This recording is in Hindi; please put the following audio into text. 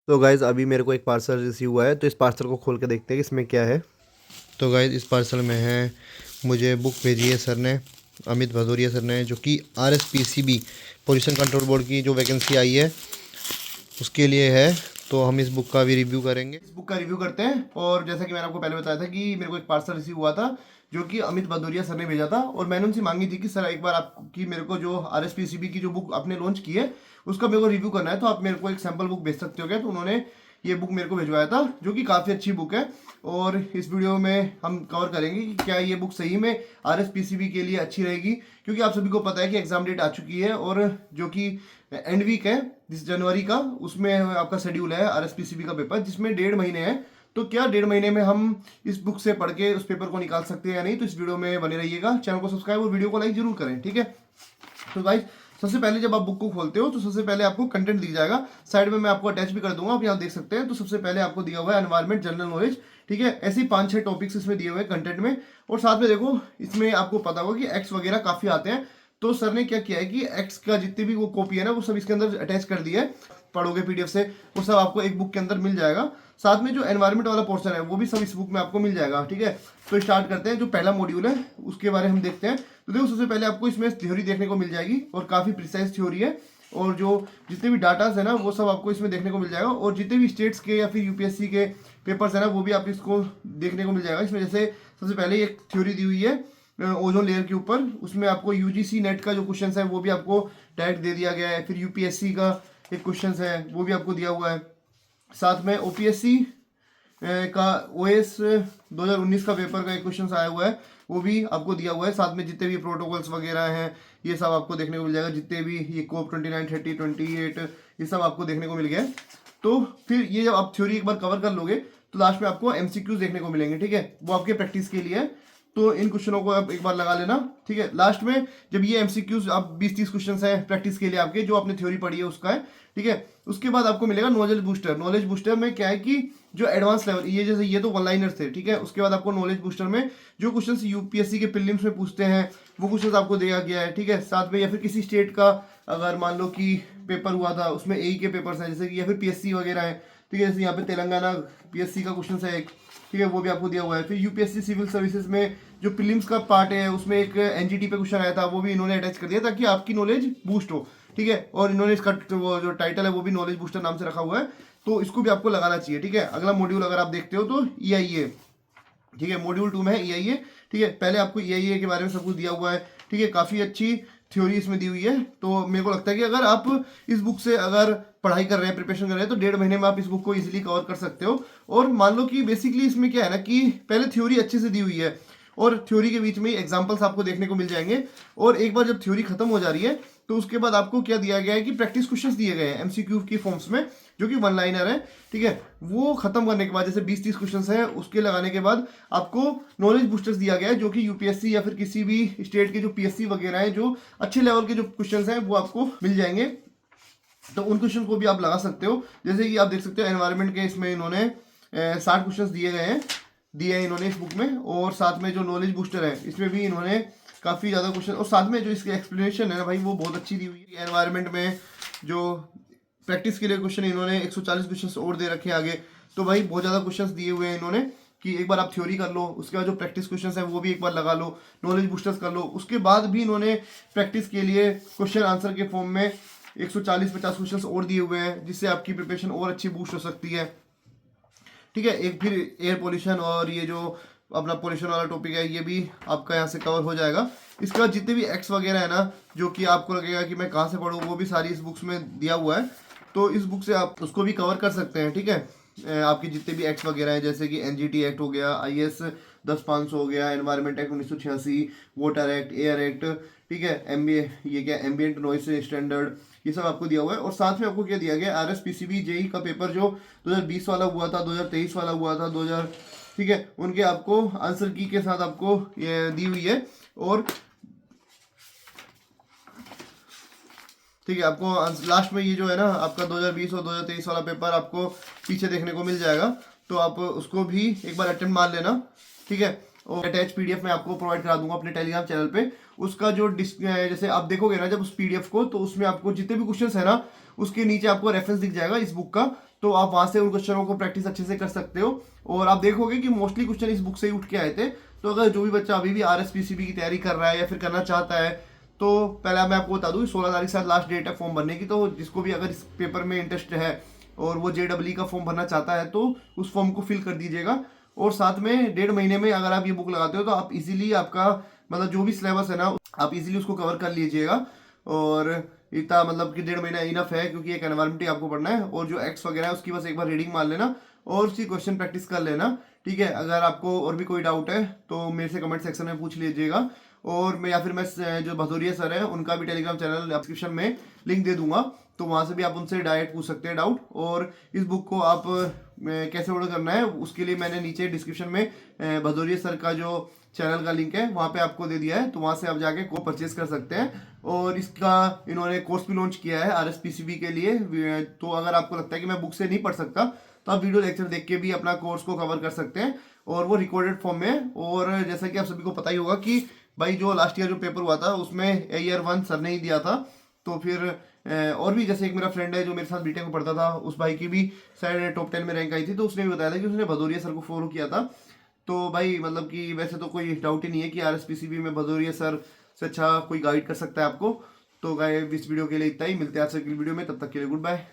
तो गाइज़ अभी मेरे को एक पार्सल रिसीव हुआ है, तो इस पार्सल को खोल के देखते हैं कि इसमें क्या है। तो गाइज़ इस पार्सल में है, मुझे बुक भेजी है सर ने, अमित भदौरिया सर ने, जो कि RSPCB पोल्यूशन कंट्रोल बोर्ड की जो वैकेंसी आई है उसके लिए है। तो हम इस बुक का भी रिव्यू करेंगे। इस बुक का रिव्यू करते हैं। और जैसा कि मैंने आपको पहले बताया था कि मेरे को एक पार्सल रिसीव हुआ था जो कि अमित भदौरिया सर ने भेजा था, और मैंने उनसे मांगी थी कि सर एक बार आपकी मेरे को जो RSPCB की जो बुक आपने लॉन्च की है उसका मेरे को रिव्यू करना है, तो आप मेरे को एक सैम्पल बुक भेज सकते हो क्या। तो उन्होंने ये बुक मेरे को भिजवाया था, जो कि काफ़ी अच्छी बुक है। और इस वीडियो में हम कवर करेंगे कि क्या ये बुक सही में RSPCB के लिए अच्छी रहेगी, क्योंकि आप सभी को पता है कि एग्जाम डेट आ चुकी है, और जो कि एंड वीक है 20 जनवरी का, उसमें आपका शेड्यूल है RSPCB का पेपर, जिसमें 1.5 महीने है। तो क्या 1.5 महीने में हम इस बुक से पढ़ के उस पेपर को निकाल सकते हैं या नहीं, तो इस वीडियो में बने रहिएगा। चैनल को सब्सक्राइब और वीडियो को लाइक जरूर करें, ठीक है। तो गाइस सबसे पहले जब आप बुक को खोलते हो तो सबसे पहले आपको कंटेंट दिख जाएगा, साइड में मैं आपको अटैच भी कर दूंगा, आप यहाँ देख सकते हैं। तो सबसे पहले आपको दिया हुआ है एनवायरमेंट जनरल नॉलेज, ठीक है। ऐसे ही 5-6 टॉपिक्स इसमें दिए हुए हैं कंटेंट में। और साथ में देखो इसमें आपको पता होगा कि एक्स वगैरह काफी आते हैं, तो सर ने क्या किया है कि एक्स का जितनी भी वो कॉपी है ना वो सब इसके अंदर अटैच कर दिया है। पढ़ोगे PDF से, वो सब आपको एक बुक के अंदर मिल जाएगा। साथ में जो एनवायरमेंट वाला पोर्शन है वो भी सब इस बुक में आपको मिल जाएगा, ठीक है। तो स्टार्ट करते हैं। जो पहला मॉड्यूल है उसके बारे में हम देखते हैं। तो देखो सबसे पहले आपको इसमें थ्योरी देखने को मिल जाएगी, और काफ़ी प्रिसाइज थ्योरी है, और जो जितने भी डाटाज है ना वो सब आपको इसमें देखने को मिल जाएगा। और जितने भी स्टेट्स के या फिर UPSC के पेपर्स है ना वो भी आप इसको देखने को मिल जाएगा इसमें। जैसे सबसे पहले एक थ्योरी दी हुई है ओजोन लेयर के ऊपर, उसमें आपको UGC नेट का जो क्वेश्चन है वो भी आपको डायरेक्ट दे दिया गया है। फिर UPSC का एक क्वेश्चन है वो भी आपको दिया हुआ है। साथ में OPSC का OS 2019 का पेपर का एक क्वेश्चन आया हुआ है, वो भी आपको दिया हुआ है। साथ में जितने भी प्रोटोकॉल्स वगैरह हैं ये सब आपको देखने को मिल जाएगा। जितने भी ये COP 29, 30, 28 ये सब आपको देखने को मिल गया है। तो फिर ये जब आप थ्योरी एक बार कवर कर लोगे तो लास्ट में आपको MCQs देखने को मिलेंगे, ठीक है। वो आपके प्रैक्टिस के लिए है, तो इन क्वेश्चनों को आप एक बार लगा लेना, ठीक है। लास्ट में जब ये MCQs आप 20-30 क्वेश्चन है प्रैक्टिस के लिए आपके, जो आपने थ्योरी पढ़ी है उसका है, ठीक है। उसके बाद आपको मिलेगा नॉलेज बूस्टर। नॉलेज बूस्टर में क्या है कि जो एडवांस लेवल, ये जैसे ये तो वन लाइनर थे, ठीक है। उसके बाद आपको नॉलेज बूस्टर में जो क्वेश्चन UPSC के प्रीलिम्स में पूछते हैं वो क्वेश्चन आपको दिया गया है, ठीक है। साथ में या फिर किसी स्टेट का अगर मान लो कि पेपर हुआ था उसमें AE के पेपर्स हैं, जैसे कि या फिर PSC वगैरह है, ठीक है। जैसे यहाँ पे तेलंगाना PSC का क्वेश्चन है एक, ठीक है, वो भी आपको दिया हुआ है। फिर UPSC सिविल सर्विसेज में जो प्रीलिम्स का पार्ट है उसमें एक NGT पे क्वेश्चन आया था, वो भी इन्होंने अटैच कर दिया ताकि आपकी नॉलेज बूस्ट हो, ठीक है। और इन्होंने इसका वो जो टाइटल है वो भी नॉलेज बूस्टर नाम से रखा हुआ है, तो इसको भी आपको लगाना चाहिए, ठीक है। अगला मॉड्यूल अगर आप देखते हो तो EIA, ठीक है, मॉड्यूल 2 में है EIA, ठीक है। पहले आपको EIA के बारे में सब कुछ दिया हुआ है, ठीक है। काफ़ी अच्छी थ्योरी इसमें दी हुई है। तो मेरे को लगता है कि अगर आप इस बुक से अगर पढ़ाई कर रहे हैं, प्रिपरेशन कर रहे हैं, तो 1.5 महीने में आप इस बुक को इजीली कवर कर सकते हो। और मान लो कि बेसिकली इसमें क्या है ना कि पहले थ्योरी अच्छे से दी हुई है, और थ्योरी के बीच में एग्जाम्पल्स आपको देखने को मिल जाएंगे। और एक बार जब थ्योरी खत्म हो जा रही है तो उसके बाद आपको क्या दिया गया है कि प्रैक्टिस क्वेश्चंस दिए गए हैं MCQ की फॉर्म्स में, जो कि वन लाइनर है, ठीक है। वो खत्म करने के बाद जैसे 20-30 क्वेश्चंस हैं उसके लगाने के बाद आपको नॉलेज बूस्टर्स दिया गया है, जो कि UPSC या फिर किसी भी स्टेट के जो PSC वगैरह है जो अच्छे लेवल के जो क्वेश्चंस हैं वो आपको मिल जाएंगे। तो उन क्वेश्चन को भी आप लगा सकते हो। जैसे कि आप देख सकते हो एनवायरमेंट के इसमें इन्होंने 60 क्वेश्चन दिए हैं इन्होंने इस बुक में। और साथ में जो नॉलेज बूस्टर है इसमें भी इन्होंने काफ़ी ज़्यादा क्वेश्चन, और साथ में जो इसकी एक्सप्लेनेशन है ना भाई वो बहुत अच्छी दी हुई है। एनवायरमेंट में जो प्रैक्टिस के लिए क्वेश्चन इन्होंने 140 क्वेश्चन और दे रखे हैं आगे। तो भाई बहुत ज़्यादा क्वेश्चन दिए हुए हैं इन्होंने कि एक बार आप थ्योरी कर लो, उसके बाद जो प्रैक्टिस क्वेश्चंस हैं वो भी एक बार लगा लो, नॉलेज बूस्टर्स कर लो। उसके बाद भी इन्होंने प्रैक्टिस के लिए क्वेश्चन आंसर के फॉर्म में 140-50 क्वेश्चंस और दिए हुए हैं, जिससे आपकी प्रिपरेशन और अच्छी बूस्ट हो सकती है, ठीक है। एक फिर एयर पोल्यूशन और ये जो अपना पोल्यूशन वाला टॉपिक है ये भी आपका यहाँ से कवर हो जाएगा। इसके बाद जितने भी एक्स वगैरह है ना जो कि आपको लगेगा कि मैं कहाँ से पढ़ूँ, वो भी सारी इस बुक्स में दिया हुआ है, तो इस बुक से आप उसको भी कवर कर सकते हैं, ठीक है। आपके जितने भी एक्ट्स वगैरह हैं, जैसे कि NGT एक्ट हो गया, IS 10-500 हो गया, environment act 1986, water act, air act, ठीक है, ये क्या एम्बियंट नॉइस स्टैंडर्ड, ये सब आपको दिया हुआ है। और साथ में आपको क्या दिया गया, RSPCB JEE का पेपर जो 2020 वाला हुआ था, 2023 वाला हुआ था, 2000, ठीक है, उनके आपको आंसर की के साथ आपको ये दी हुई है। और ठीक है, आपको लास्ट में ये जो है ना आपका 2020 और 2023 वाला पेपर आपको पीछे देखने को मिल जाएगा, तो आप उसको भी एक बार अटेम्प्ट मार लेना, ठीक है। और अटैच PDF मैं आपको प्रोवाइड करा दूंगा अपने टेलीग्राम चैनल पे। उसका जो जैसे आप देखोगे ना जब उस PDF को, तो उसमें आपको जितने भी क्वेश्चंस है ना उसके नीचे आपको रेफरेंस दिख जाएगा इस बुक का, तो आप वहां से उन क्वेश्चनों को प्रैक्टिस अच्छे से कर सकते हो। और आप देखोगे कि मोस्टली क्वेश्चन इस बुक से ही उठ के आए थे। तो अगर जो भी बच्चा अभी भी RSPCB की तैयारी कर रहा है या फिर करना चाहता है, तो पहले मैं आपको बता दूं 16 तारीख से लास्ट डेट है फॉर्म भरने की। तो जिसको भी अगर इस पेपर में इंटरेस्ट है और वो JEE का फॉर्म भरना चाहता है तो उस फॉर्म को फिल कर दीजिएगा। और साथ में 1.5 महीने में अगर आप ये बुक लगाते हो तो आप इजीली आपका मतलब जो भी सिलेबस है ना आप इजीली उसको कवर कर लीजिएगा। और इतना मतलब कि 1.5 महीना इनफ है, क्योंकि एक एनवायरमेंट ही आपको पढ़ना है और जो एक्ट्स वगैरह है उसकी बस एक बार रीडिंग मार लेना और उसकी क्वेश्चन प्रैक्टिस कर लेना। ठीक है, अगर आपको और भी कोई डाउट है तो मेरे से कमेंट सेक्शन में पूछ लीजिएगा। और मैं या फिर मैं जो भदौरिया सर है उनका भी टेलीग्राम चैनल डिस्क्रिप्शन में लिंक दे दूंगा, तो वहां से भी आप उनसे डायरेक्ट पूछ सकते हैं डाउट। और इस बुक को आप कैसे ऑर्डर करना है उसके लिए मैंने नीचे डिस्क्रिप्शन में भदौरिया सर का जो चैनल का लिंक है वहाँ पे आपको दे दिया है, तो वहाँ से आप जाके को परचेज कर सकते हैं। और इसका इन्होंने कोर्स भी लॉन्च किया है RSPCB के लिए। तो अगर आपको लगता है कि मैं बुक से नहीं पढ़ सकता तो आप वीडियो लेक्चर देख के भी अपना कोर्स को कवर कर सकते हैं, और वो रिकॉर्डेड फॉर्म में। और जैसा कि आप सभी को पता ही होगा कि भाई जो लास्ट ईयर जो पेपर हुआ था उसमें ईयर 1 सर ने ही दिया था। तो फिर और भी जैसे एक मेरा फ्रेंड है जो मेरे साथ बीटेक में पढ़ता था, उस भाई की भी शायद टॉप 10 में रैंक आई थी, तो उसने भी बताया था कि उसने भदौरिया सर को फॉलो किया था। तो भाई मतलब कि वैसे तो कोई डाउट ही नहीं है कि RSPCB में भदौरिया सर से अच्छा कोई गाइड कर सकता है आपको। तो गाइस इस वीडियो के लिए इतना ही, मिलते हैं आपसे अगली वीडियो में, तब तक के लिए गुड बाय।